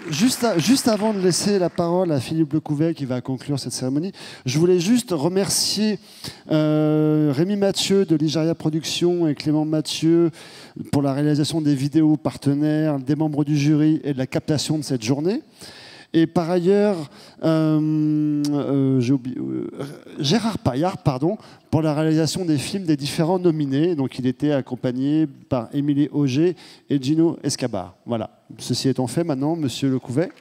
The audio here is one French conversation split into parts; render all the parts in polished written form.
Juste avant de laisser la parole à Philippe Lecouvet qui va conclure cette cérémonie, je voulais juste remercier Rémi Mathieu de Ligeria Productions et Clément Mathieu pour la réalisation des vidéos partenaires, des membres du jury et de la captation de cette journée. Et par ailleurs, Gérard Paillard, pour la réalisation des films des différents nominés. Donc il était accompagné par Émilie Auger et Gino Escabar. Voilà. Ceci étant fait, maintenant, Monsieur Lecouvet,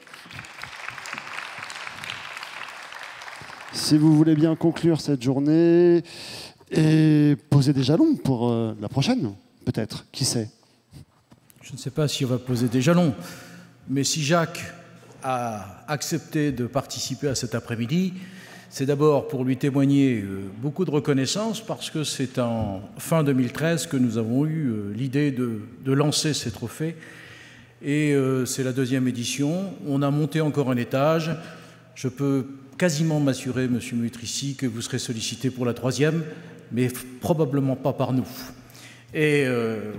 si vous voulez bien conclure cette journée et poser des jalons pour la prochaine, peut-être, qui sait? Je ne sais pas si on va poser des jalons, mais si Jacques a accepté de participer à cet après-midi, c'est d'abord pour lui témoigner beaucoup de reconnaissance, parce que c'est en fin 2013 que nous avons eu l'idée de lancer ces trophées. Et c'est la deuxième édition. On a monté encore un étage. Je peux quasiment m'assurer, Monsieur Mutrici, que vous serez sollicité pour la troisième, mais probablement pas par nous. Et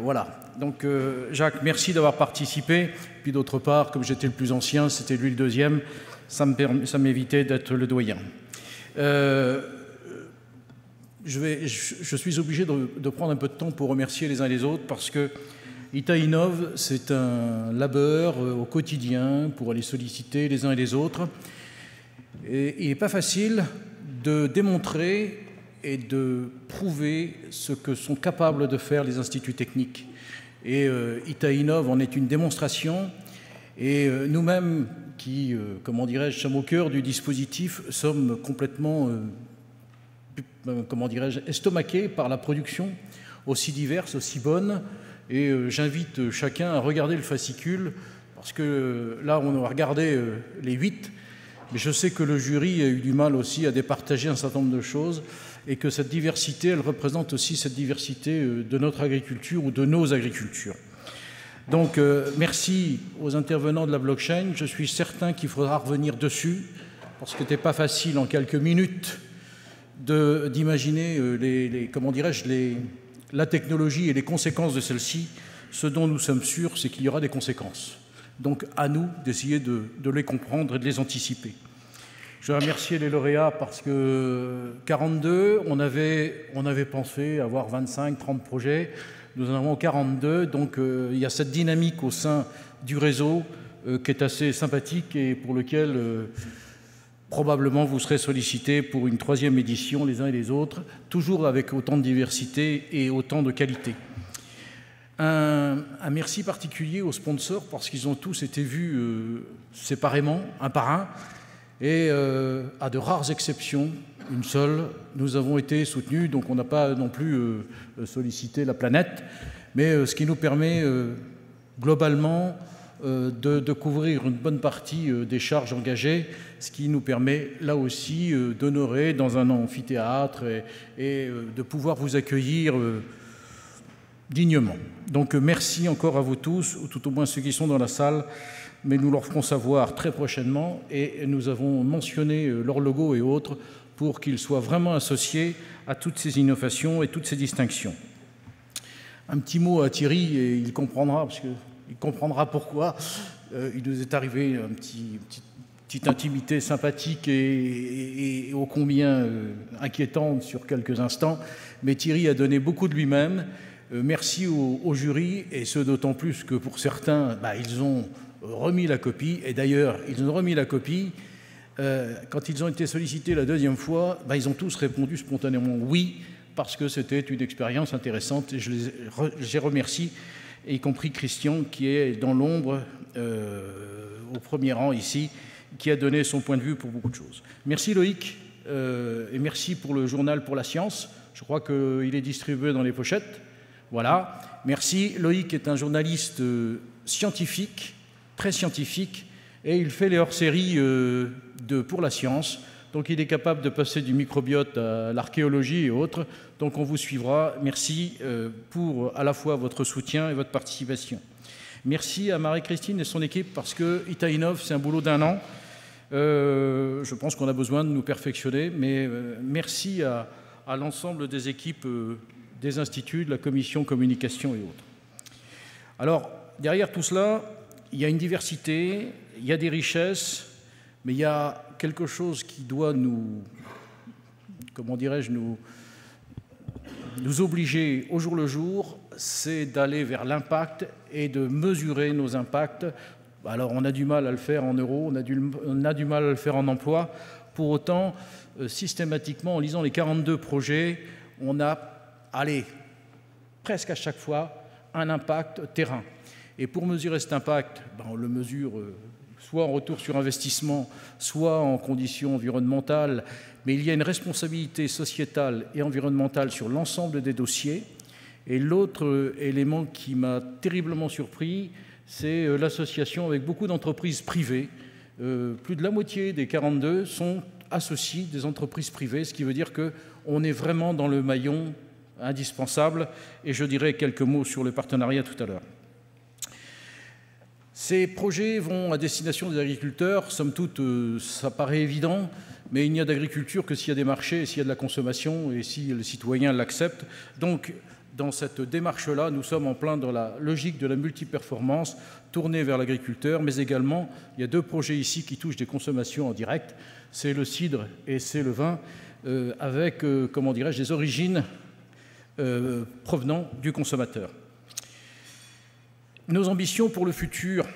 voilà. Donc Jacques, merci d'avoir participé. Puis d'autre part, comme j'étais le plus ancien, c'était lui le deuxième, ça m'évitait d'être le doyen. Je suis obligé de prendre un peu de temps pour remercier les uns et les autres, parce que Itaïnov, c'est un labeur au quotidien pour aller solliciter les uns et les autres. Et il n'est pas facile de démontrer et de prouver ce que sont capables de faire les instituts techniques. Et Itaïnov en est une démonstration. Et nous-mêmes, qui, comment dirais-je, sommes au cœur du dispositif, sommes complètement, comment dirais-je, estomaqués par la production aussi diverse, aussi bonne. Et j'invite chacun à regarder le fascicule, parce que là, on a regardé les 8, mais je sais que le jury a eu du mal aussi à départager un certain nombre de choses, et que cette diversité, elle représente aussi cette diversité de notre agriculture ou de nos agricultures. Donc, merci aux intervenants de la blockchain. Je suis certain qu'il faudra revenir dessus, parce que ce n'était pas facile en quelques minutes d'imaginer comment dirais-je, la technologie et les conséquences de celle-ci. Ce dont nous sommes sûrs, c'est qu'il y aura des conséquences. Donc, à nous d'essayer de les comprendre et de les anticiper. Je veux remercier les lauréats, parce que 42, on avait pensé avoir 25, 30 projets. Nous en avons 42, donc il y a cette dynamique au sein du réseau qui est assez sympathique et pour lequel probablement vous serez sollicités pour une troisième édition les uns et les autres, toujours avec autant de diversité et autant de qualité. Un merci particulier aux sponsors, parce qu'ils ont tous été vus séparément, un par un, et à de rares exceptions, une seule, nous avons été soutenus, donc on n'a pas non plus sollicité la planète, mais ce qui nous permet globalement de couvrir une bonne partie des charges engagées, ce qui nous permet là aussi d'honorer dans un amphithéâtre et de pouvoir vous accueillir dignement. Donc merci encore à vous tous, ou tout au moins ceux qui sont dans la salle, mais nous leur ferons savoir très prochainement, et nous avons mentionné leur logo et autres pour qu'ils soient vraiment associés à toutes ces innovations et toutes ces distinctions. Un petit mot à Thierry, et il comprendra, parce qu'il comprendra pourquoi. Il nous est arrivé une petite intimité sympathique et ô combien inquiétante sur quelques instants, mais Thierry a donné beaucoup de lui-même. Merci au jury, et ce d'autant plus que pour certains, ils ont remis la copie, et d'ailleurs, ils ont remis la copie. Quand ils ont été sollicités la deuxième fois, ils ont tous répondu spontanément oui, parce que c'était une expérience intéressante, et je les remercie, y compris Christian, qui est dans l'ombre, au premier rang ici, qui a donné son point de vue pour beaucoup de choses. Merci Loïc, et merci pour le journal pour la science. Je crois qu'il est distribué dans les pochettes. Voilà. Merci. Loïc est un journaliste scientifique, très scientifique, et il fait les hors-séries pour la science. Donc il est capable de passer du microbiote à l'archéologie et autres. Donc on vous suivra. Merci pour à la fois votre soutien et votre participation. Merci à Marie-Christine et son équipe, parce que Itaïnov, c'est un boulot d'1 an. Je pense qu'on a besoin de nous perfectionner, mais merci à l'ensemble des équipes des instituts, de la commission communication et autres. Alors, derrière tout cela, il y a une diversité, il y a des richesses, mais il y a quelque chose qui doit nous, comment dirais-je, nous obliger au jour le jour, c'est d'aller vers l'impact et de mesurer nos impacts. Alors on a du mal à le faire en euros, on a du mal à le faire en emploi. Pour autant, systématiquement, en lisant les 42 projets, on a, presque à chaque fois, un impact terrain. Et pour mesurer cet impact, on le mesure soit en retour sur investissement, soit en conditions environnementales, mais il y a une responsabilité sociétale et environnementale sur l'ensemble des dossiers. Et l'autre élément qui m'a terriblement surpris, c'est l'association avec beaucoup d'entreprises privées. Plus de la moitié des 42 sont associés des entreprises privées, ce qui veut dire qu'on est vraiment dans le maillon indispensable. Et je dirai quelques mots sur le partenariat tout à l'heure. Ces projets vont à destination des agriculteurs. Somme toute, ça paraît évident, mais il n'y a d'agriculture que s'il y a des marchés, s'il y a de la consommation et si le citoyen l'accepte. Donc, dans cette démarche-là, nous sommes en plein dans la logique de la multiperformance tournée vers l'agriculteur, mais également, il y a 2 projets ici qui touchent des consommations en direct. C'est le cidre et c'est le vin, avec, comment dirais-je, des origines provenant du consommateur. Nos ambitions pour le futur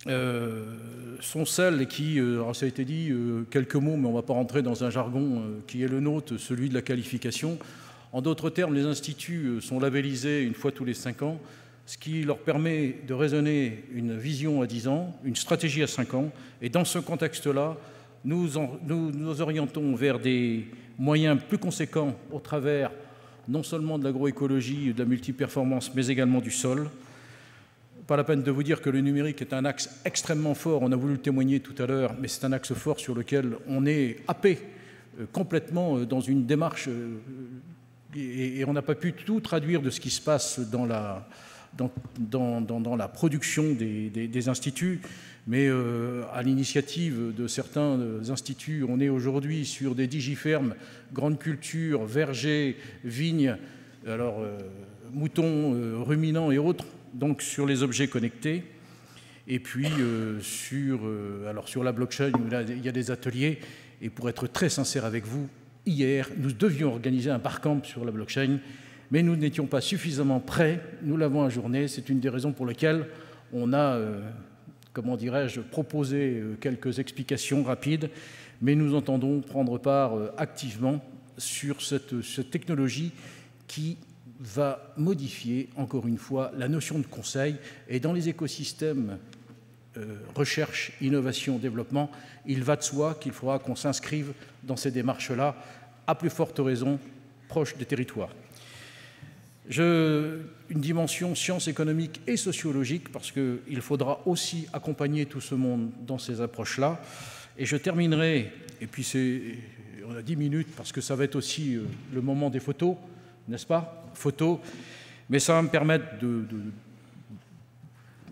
sont celles qui, alors ça a été dit, quelques mots, mais on ne va pas rentrer dans un jargon qui est le nôtre, celui de la qualification. En d'autres termes, les instituts sont labellisés une fois tous les 5 ans, ce qui leur permet de raisonner une vision à 10 ans, une stratégie à 5 ans. Et dans ce contexte-là, nous orientons vers des moyens plus conséquents au travers non seulement de l'agroécologie, de la multiperformance, mais également du sol. Pas la peine de vous dire que le numérique est un axe extrêmement fort, on a voulu le témoigner tout à l'heure, mais c'est un axe fort sur lequel on est happé complètement dans une démarche et on n'a pas pu tout traduire de ce qui se passe dans la production des instituts, mais à l'initiative de certains instituts, on est aujourd'hui sur des digifermes, grandes cultures, vergers, vignes, alors moutons, ruminants et autres, donc sur les objets connectés. Et puis sur la blockchain, il y a des ateliers. Et pour être très sincère avec vous, hier, nous devions organiser un barcamp sur la blockchain, mais nous n'étions pas suffisamment prêts. Nous l'avons ajourné. C'est une des raisons pour lesquelles on a, comment dirais-je, proposé quelques explications rapides, mais nous entendons prendre part activement sur cette technologie qui va modifier, encore une fois, la notion de conseil. Et dans les écosystèmes recherche, innovation, développement, il va de soi qu'il faudra qu'on s'inscrive dans ces démarches-là, à plus forte raison, proche des territoires. Une dimension science économique et sociologique, parce qu'il faudra aussi accompagner tout ce monde dans ces approches-là. Et je terminerai, et puis on a 10 minutes, parce que ça va être aussi le moment des photos, n'est-ce pas? Photos, mais ça va me permettre de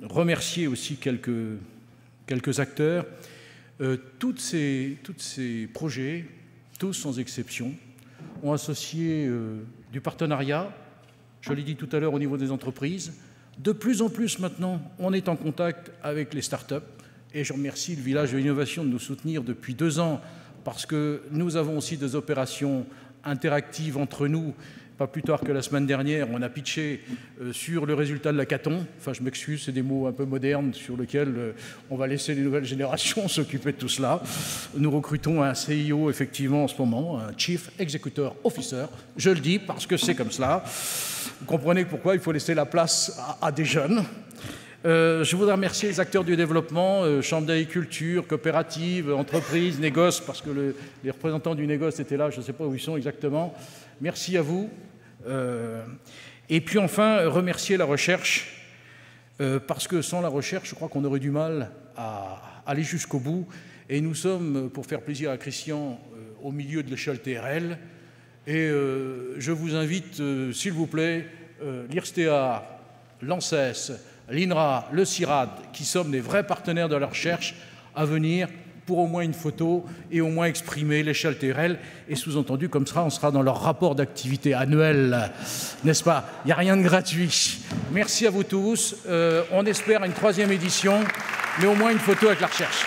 remercier aussi quelques acteurs. Tous ces projets, tous sans exception, ont associé du partenariat, je l'ai dit tout à l'heure au niveau des entreprises. De plus en plus maintenant, on est en contact avec les startups et je remercie le Village de l'Innovation de nous soutenir depuis 2 ans parce que nous avons aussi des opérations interactives entre nous. Pas plus tard que la semaine dernière, on a pitché sur le résultat de l'hackathon. Enfin, je m'excuse, c'est des mots un peu modernes sur lesquels on va laisser les nouvelles générations s'occuper de tout cela. Nous recrutons un CIO, effectivement, en ce moment, un Chief Executive Officer. Je le dis parce que c'est comme cela. Vous comprenez pourquoi il faut laisser la place à des jeunes. Je voudrais remercier les acteurs du développement, Chambre d'agriculture, coopératives, entreprises, négoces, parce que les représentants du négoce étaient là, je ne sais pas où ils sont exactement. Merci à vous. Et puis enfin, remercier la recherche, parce que sans la recherche, je crois qu'on aurait du mal à aller jusqu'au bout. Et nous sommes, pour faire plaisir à Christian, au milieu de l'échelle TRL. Et je vous invite, s'il vous plaît, l'IRSTEA, l'ANSES, l'INRA, le CIRAD, qui sommes des vrais partenaires de la recherche, à venir pour au moins une photo et au moins exprimer l'échelle TRL. Et sous-entendu, comme ça, on sera dans leur rapport d'activité annuel, n'est-ce pas? Il n'y a rien de gratuit. Merci à vous tous. On espère une 3e édition, mais au moins une photo avec la recherche.